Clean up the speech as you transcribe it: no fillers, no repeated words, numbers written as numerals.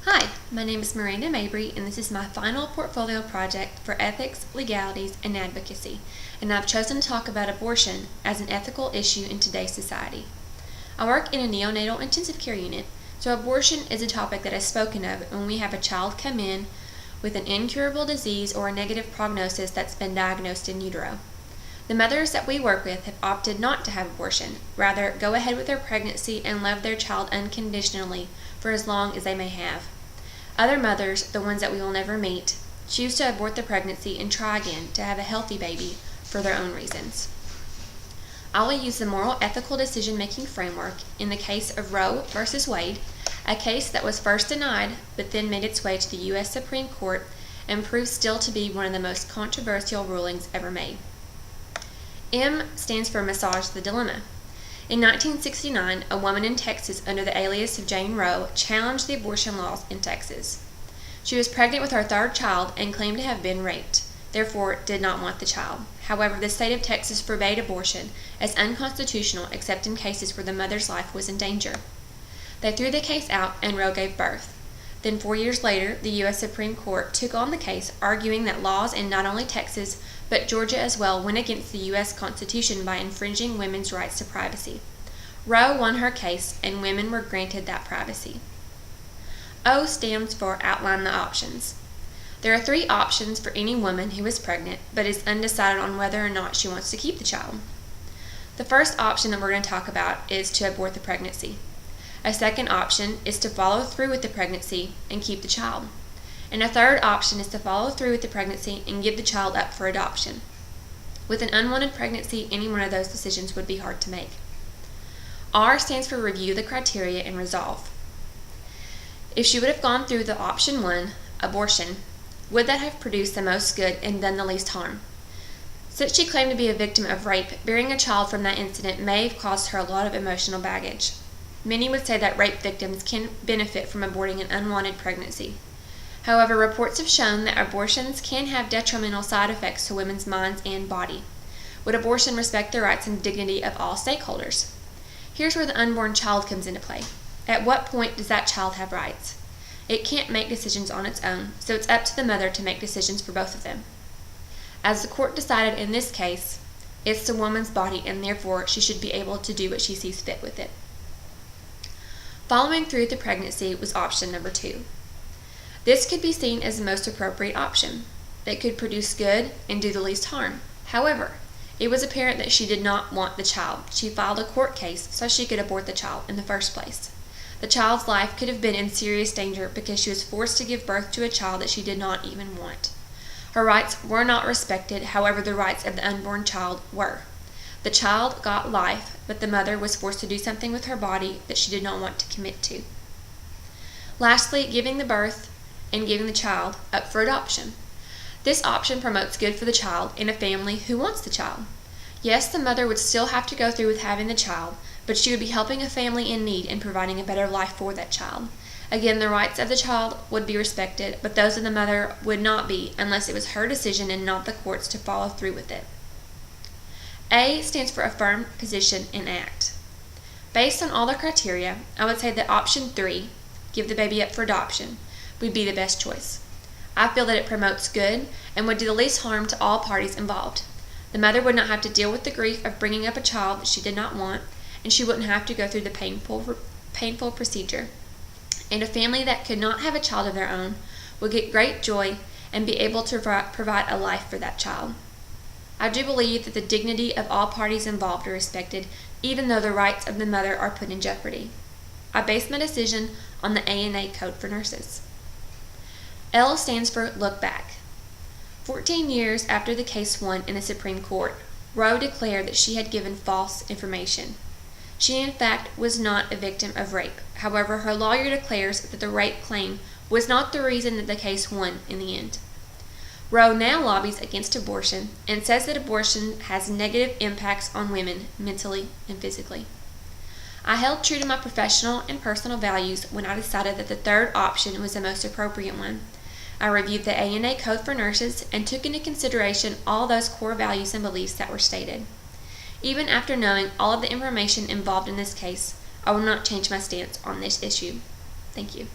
Hi, my name is Miranda Mabry, and this is my final portfolio project for ethics, legalities, and advocacy, and I've chosen to talk about abortion as an ethical issue in today's society. I work in a neonatal intensive care unit, so abortion is a topic that is spoken of when we have a child come in with an incurable disease or a negative prognosis that's been diagnosed in utero. The mothers that we work with have opted not to have abortion, rather go ahead with their pregnancy and love their child unconditionally for as long as they may have. Other mothers, the ones that we will never meet, choose to abort the pregnancy and try again to have a healthy baby for their own reasons. I will use the moral ethical decision-making framework in the case of Roe v. Wade, a case that was first denied but then made its way to the U.S. Supreme Court and proves still to be one of the most controversial rulings ever made. M stands for Massage the Dilemma. In 1969, a woman in Texas under the alias of Jane Roe challenged the abortion laws in Texas. She was pregnant with her third child and claimed to have been raped, therefore did not want the child. However, the state of Texas forbade abortion as unconstitutional except in cases where the mother's life was in danger. They threw the case out and Roe gave birth. Then 4 years later, the U.S. Supreme Court took on the case, arguing that laws in not only Texas, but Georgia as well, went against the U.S. Constitution by infringing women's rights to privacy. Roe won her case, and women were granted that privacy. O stands for Outline the Options. There are 3 options for any woman who is pregnant, but is undecided on whether or not she wants to keep the child. The first option that we're going to talk about is to abort the pregnancy. A second option is to follow through with the pregnancy and keep the child. And a third option is to follow through with the pregnancy and give the child up for adoption. With an unwanted pregnancy, any one of those decisions would be hard to make. R stands for Review the Criteria and Resolve. If she would have gone through the option 1, abortion, would that have produced the most good and done the least harm? Since she claimed to be a victim of rape, bearing a child from that incident may have caused her a lot of emotional baggage. Many would say that rape victims can benefit from aborting an unwanted pregnancy. However, reports have shown that abortions can have detrimental side effects to women's minds and body. Would abortion respect the rights and dignity of all stakeholders? Here's where the unborn child comes into play. At what point does that child have rights? It can't make decisions on its own, so it's up to the mother to make decisions for both of them. As the court decided in this case, it's the woman's body and therefore she should be able to do what she sees fit with it. Following through with the pregnancy was option number 2. This could be seen as the most appropriate option. It could produce good and do the least harm. However, it was apparent that she did not want the child. She filed a court case so she could abort the child in the first place. The child's life could have been in serious danger because she was forced to give birth to a child that she did not even want. Her rights were not respected, however the rights of the unborn child were. The child got life, but the mother was forced to do something with her body that she did not want to commit to. Lastly, giving the birth and giving the child up for adoption. This option promotes good for the child and a family who wants the child. Yes, the mother would still have to go through with having the child, but she would be helping a family in need and providing a better life for that child. Again, the rights of the child would be respected, but those of the mother would not be unless it was her decision and not the court's to follow through with it. A stands for Affirm Position and Act. Based on all the criteria, I would say that option 3, give the baby up for adoption, would be the best choice. I feel that it promotes good and would do the least harm to all parties involved. The mother would not have to deal with the grief of bringing up a child that she did not want, and she wouldn't have to go through the painful procedure. And a family that could not have a child of their own would get great joy and be able to provide a life for that child. I do believe that the dignity of all parties involved are respected, even though the rights of the mother are put in jeopardy. I base my decision on the ANA Code for Nurses. L stands for Look Back. 14 years after the case won in the Supreme Court, Roe declared that she had given false information. She in fact was not a victim of rape. However, her lawyer declares that the rape claim was not the reason that the case won in the end. Roe now lobbies against abortion and says that abortion has negative impacts on women mentally and physically. I held true to my professional and personal values when I decided that the third option was the most appropriate one. I reviewed the ANA Code for Nurses and took into consideration all those core values and beliefs that were stated. Even after knowing all of the information involved in this case, I will not change my stance on this issue. Thank you.